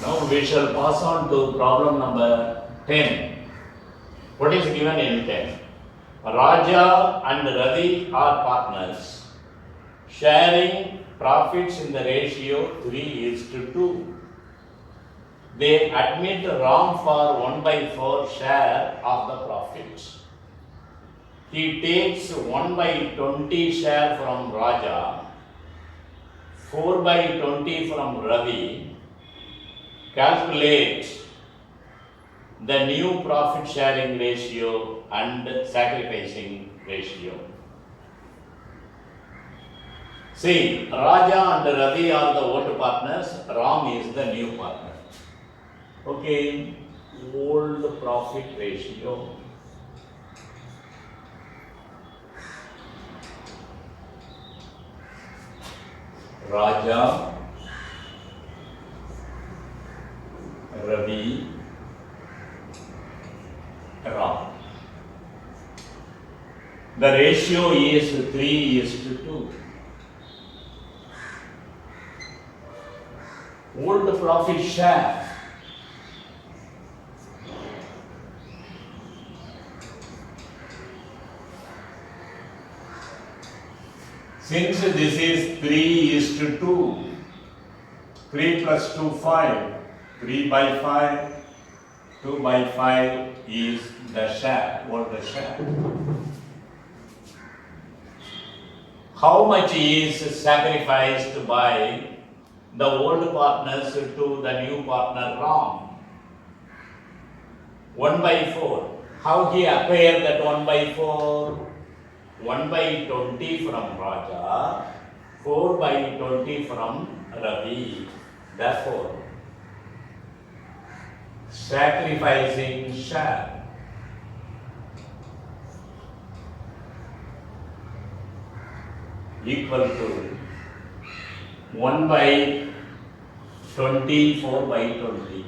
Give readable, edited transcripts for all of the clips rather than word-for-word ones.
Now we shall pass on to problem number 10. What is given in 10? Raja and Ravi are partners, sharing profits in the ratio 3:2. They admit Ram for 1/4 share of the profits. He takes 1/20 share from Raja, 4/20 from Ravi. Calculate the new profit sharing ratio and sacrificing ratio. See, Raja and Ravi are the old partners, Ram is the new partner. Okay, old profit ratio. Raja, Ravi, Ram. The ratio is 3:2. Old profit share. Since this is 3:2, 3 plus 2, 5, 3/5, 2/5 is the share, or the share. How much is sacrificed by the old partners to the new partner Ram? 1/4. How he acquired that 1/4? 1/20 from Raja, 4/20 from Ravi. Therefore, sacrificing share equal to 1/20, 4/20.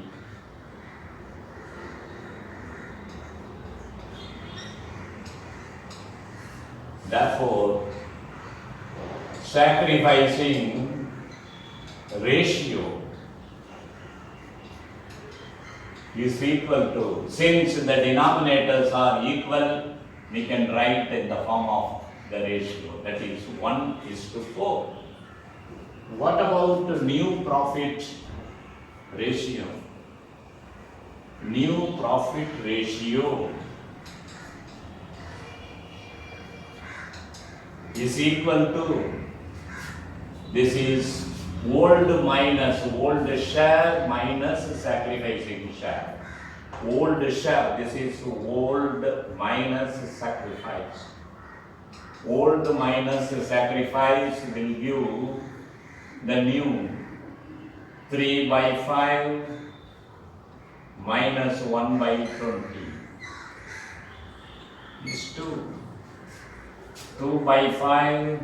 Therefore, sacrificing ratio is equal to, since the denominators are equal, we can write in the form of the ratio, that is 1:4. What about the new profit ratio? New profit ratio is equal to, this is old minus old share minus sacrificing share. Old share, this is old minus sacrifice. Old minus sacrifice will give the new 3/5 minus 1/20 is 2. 2/5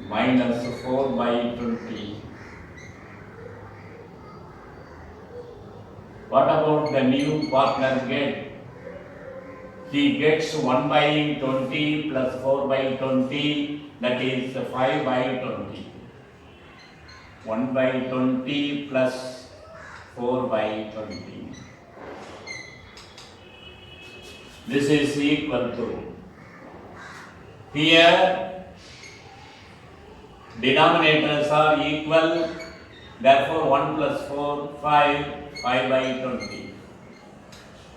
minus 4/20. What about the new partner get? He gets 1/20 plus 4/20, that is 5/20. 1/20 plus 4/20. This is equal to, here denominators are equal, therefore 1 plus 4, 5, 5/20.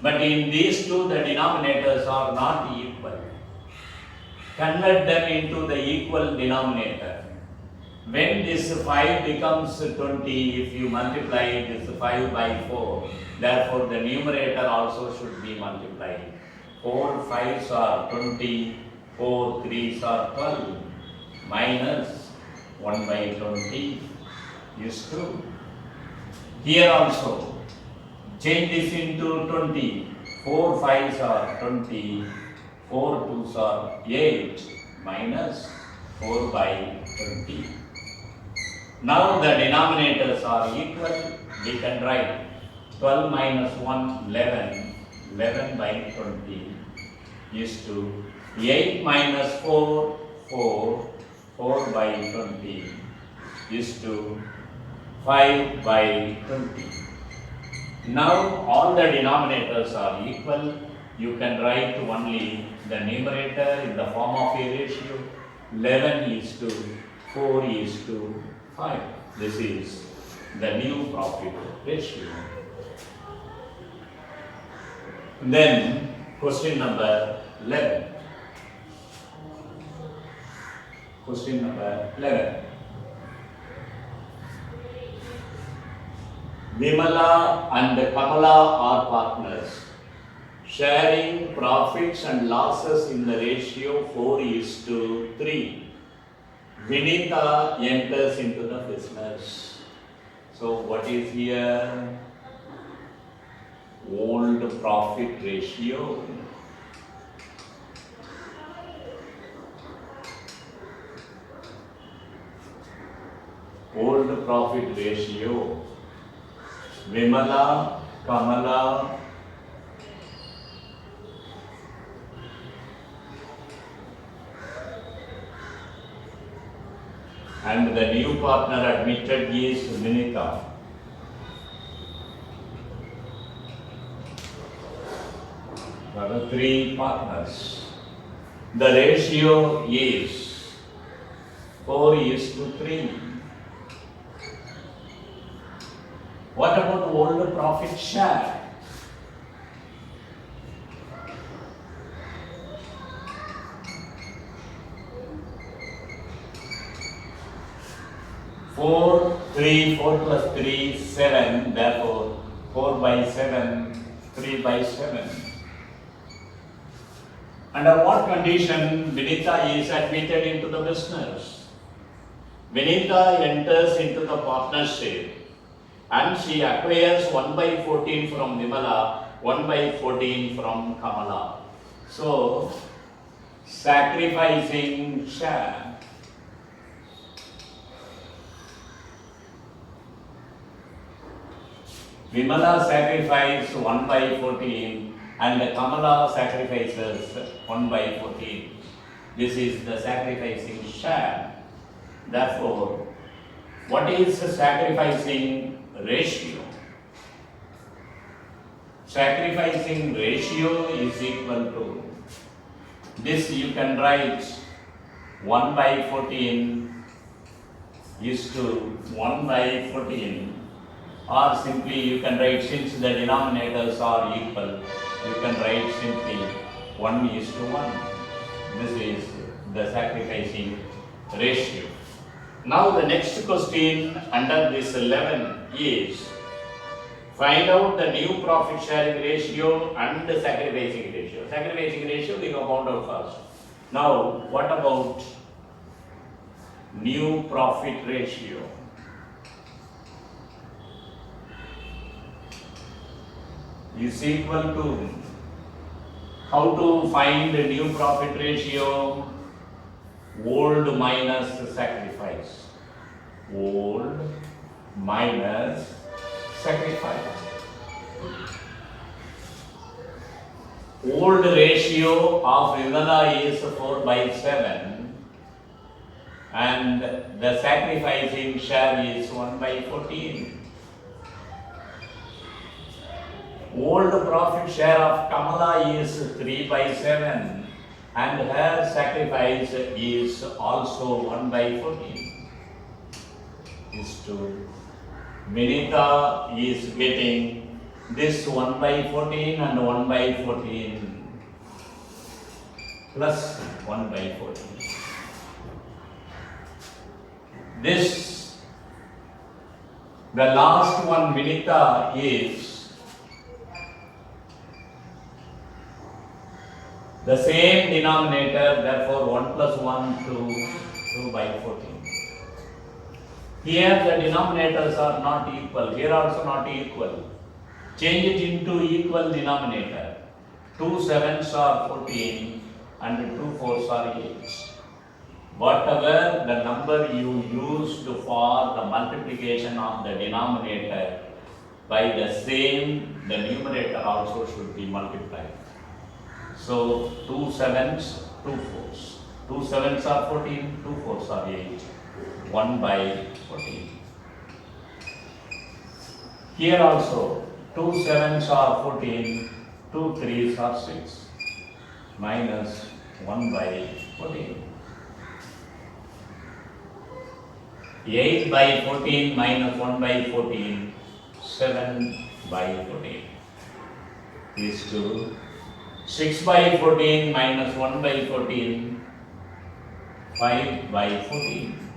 But in these two, the denominators are not equal. Convert them into the equal denominator. When this 5 becomes 20, if you multiply this 5/4, therefore the numerator also should be multiplied. 4 5s are 20, 4 3s are 12, minus 1/20 is 2. Here also, change this into 20. 4 5s are 20, 4 2s are 8, minus 4/20. Now the denominators are equal. We can write 12 minus 1, 11, 11/20 is to 8 minus 4, 4, 4/20 is to 5 by 20. Now all the denominators are equal. You can write only the numerator in the form of a ratio. 11 is to 4 is to 5. This is the new profit ratio. Then question number 11. Question number 11. Vimala and Kamala are partners, sharing profits and losses in the ratio 4 is to 3. Vinita enters into the business. So what is here? Old profit ratio. Old profit ratio. Vimala, Kamala, and the new partner admitted is Vinita. There are 3 partners. The ratio is 4 is to 3. What about old profit share? Four plus 3, 7. Therefore, 4 by 7, 3 by 7. Under what condition Vinita is admitted into the business? Vinita enters into the partnership and she acquires 1 by 14 from Vimala, 1 by 14 from Kamala. So, sacrificing share. Vimala sacrifices 1 by 14 and Kamala sacrifices 1 by 14. This is the sacrificing share. Therefore, what is the sacrificing ratio? Sacrificing ratio is equal to this. You can write 1 by 14 is to 1 by 14, or simply you can write, since the denominators are equal, you can write simply 1 is to 1. This is the sacrificing ratio. Now the next question under this 11 is find out the new profit sharing ratio and the sacrificing ratio. Sacrificing ratio we have found out first. Now what about new profit ratio? Is equal to, how to find the new profit ratio? Old minus sacrifice. Old minus sacrifice. Old ratio of Vimala is 4 by 7 and the sacrificing share is 1 by 14. Old profit share of Kamala is 3 by 7 and her sacrifice is also 1 by 14. Is to Vinita is getting this 1 by 14 and 1 by 14 plus 1 by 14. This, the last one, Vinita, is the same denominator, therefore 1 plus 1 2 by 14. Here the denominators are not equal, here also not equal. Change it into equal denominator. 2 7s are 14 and 2 4s are 8. Whatever the number you used for the multiplication of the denominator, by the same, the numerator also should be multiplied. So 2 7s, 2 4s. 2 7s are 14, 2 4s are 8. 1 by 14. Here also 2 7s are 14, 2 3s are 6, minus 1 by 14. 8 by 14 minus 1 by 14, 7 by 14 is to 6 by 14 minus 1 by 14, 5 by 14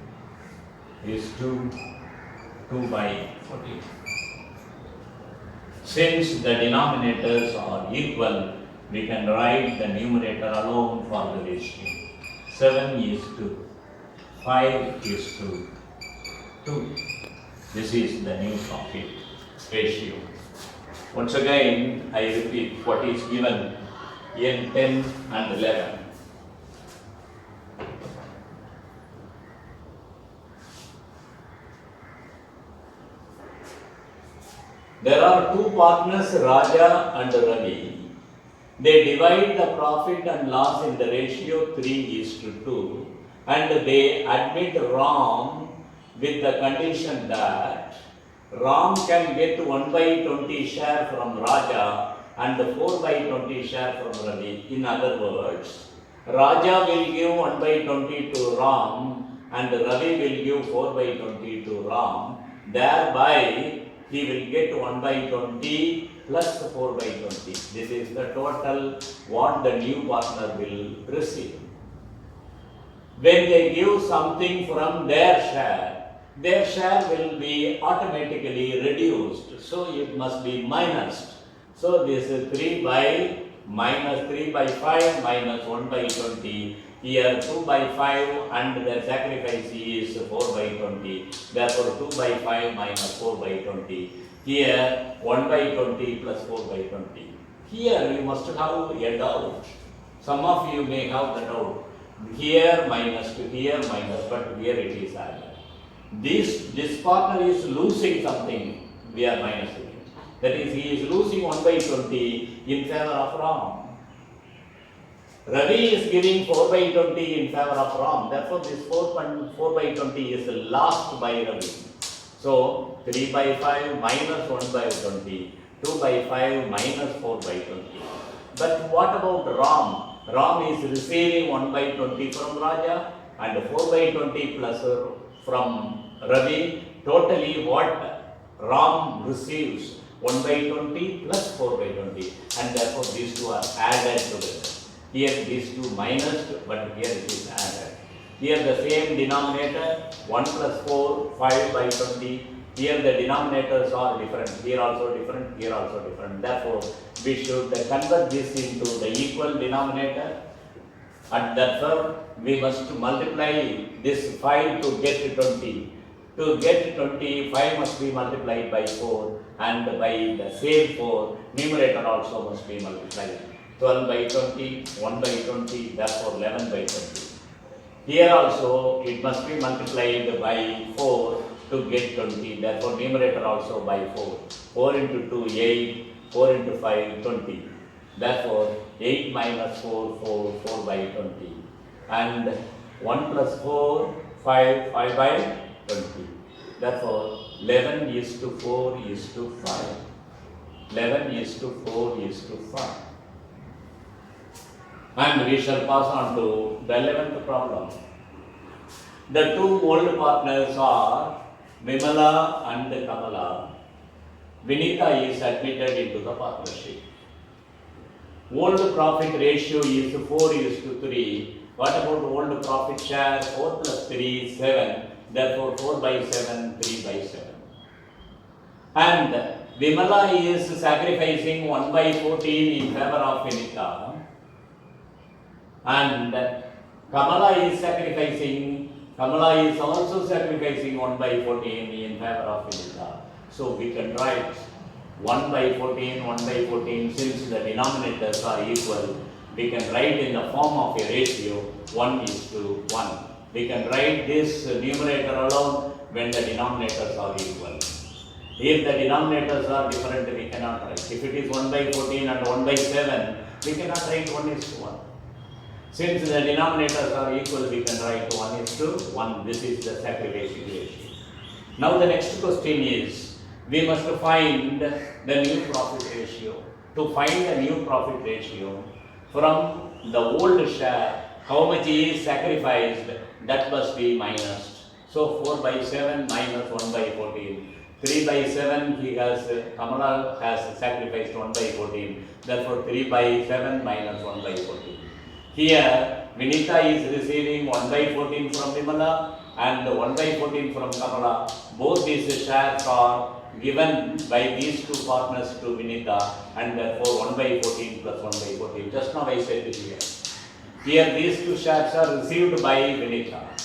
is to 2 by 14. Since the denominators are equal, we can write the numerator alone for the ratio. 7 is to 5 is to 2. This is the new profit ratio. Once again, I repeat what is given in 10 and 11. There are two partners, Raja and Ravi. They divide the profit and loss in the ratio 3:2, and they admit Ram with the condition that Ram can get 1 by 20 share from Raja and 4 by 20 share from Ravi. In other words, Raja will give 1 by 20 to Ram and Ravi will give 4 by 20 to Ram. Thereby, he will get 1 by 20 plus 4 by 20. This is the total what the new partner will receive. When they give something from their share will be automatically reduced. So it must be minus. So this is 3 by minus 3 by 5 minus 1 by 20. Here 2 by 5 and the sacrifice is 4 by 20. Therefore 2 by 5 minus 4 by 20. Here 1 by 20 plus 4 by 20. Here you must have a doubt. Some of you may have the doubt. Here minus to here minus, but here it is added. This partner is losing something, we are minusing it. That is, he is losing 1 by 20 in favor of Ram. Ravi is giving 4 by 20 in favor of Ram. Therefore, this 4 by 20 is lost by Ravi. So, 3 by 5 minus 1 by 20, 2 by 5 minus 4 by 20. But what about Ram? Ram is receiving 1 by 20 from Raja and 4 by 20 plus from Ravi. Totally what Ram receives 1 by 20 plus 4 by 20, and therefore these two are added together. Here these two minus, but here it is added. Here the same denominator 1 plus 4, 5 by 20. Here the denominators are different. Here also different. Here also different. Therefore, we should convert this into the equal denominator. And therefore, we must multiply this 5 to get 20. To get 20, 5 must be multiplied by 4, and by the same 4, numerator also must be multiplied. 12 by 20, 1 by 20, therefore 11 by 20. Here also, it must be multiplied by 4 to get 20, therefore numerator also by 4. 4 into 2, 8, 4 into 5, 20. Therefore, 8 minus 4, 4 by 20. And 1 plus 4, 5 by 20. Therefore, 11 is to 4 is to 5. 11 is to 4 is to 5. And we shall pass on to the 11th problem. The two old partners are Vimala and Kamala. Vinita is admitted into the partnership. Old profit ratio is 4 is to 3. What about old profit share? 4 plus 3 is 7. Therefore, 4 by 7, 3 by 7. And Vimala is sacrificing 1 by 14 in favor of Vinita. And Kamala is also sacrificing 1 by 14 in favor of Vinita. So we can write 1 by 14, 1 by 14, since the denominators are equal, we can write in the form of a ratio 1 is to 1. We can write this numerator alone when the denominators are equal. If the denominators are different, we cannot write. If it is 1 by 14 and 1 by 7, we cannot write 1 is to 1. Since the denominators are equal, we can write 1 is to 1. This is the sacrificing ratio. Now the next question is, we must find the new profit ratio. To find the new profit ratio from the old share, how much is sacrificed, that must be minus. So 4 by 7 minus 1 by 14. 3 by 7 Kamala has sacrificed 1 by 14. Therefore 3 by 7 minus 1 by 14. Here Vinita is receiving 1 by 14 from Vimala and 1 by 14 from Kamala. Both these shares are given by these two partners to Vinita, and therefore 1 by 14 plus 1 by 14. Just now I said it here. Here these two shares are received by Vinita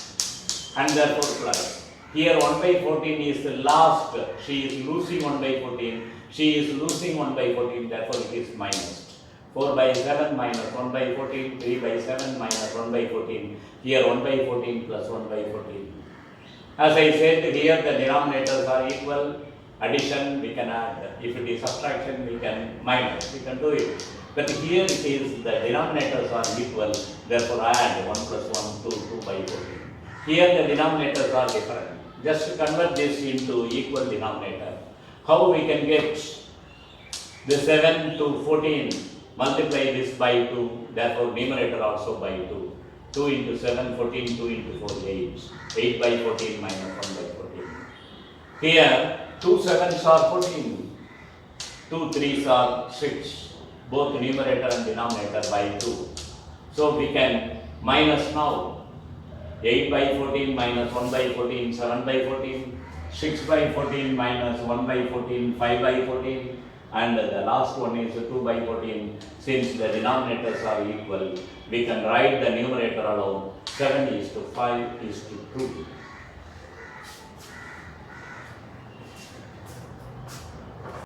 and therefore plus. Here 1 by 14 is the last. She is losing 1 by 14. She is losing 1 by 14. Therefore it is minus. 4 by 7 minus 1 by 14. 3 by 7 minus 1 by 14. Here 1 by 14 plus 1 by 14. As I said, here the denominators are equal. Addition we can add. If it is subtraction we can minus. We can do it. But here it is the denominators are equal. Therefore add 1 plus 1 2 by 14. Here the denominators are different. Just convert this into equal denominator. How we can get the 7 to 14? Multiply this by 2. Therefore numerator also by 2. 2 into 7, 14, 2 into 4, 8. 8 by 14 minus 1 by 14. Here 2 7s are 14. 2 3s are 6. Both numerator and denominator by 2. So we can minus now. 8 by 14 minus 1 by 14, 7 by 14, 6 by 14 minus 1 by 14, 5 by 14, and the last one is 2 by 14. Since the denominators are equal, we can write the numerator alone. 7 is to 5 is to 2.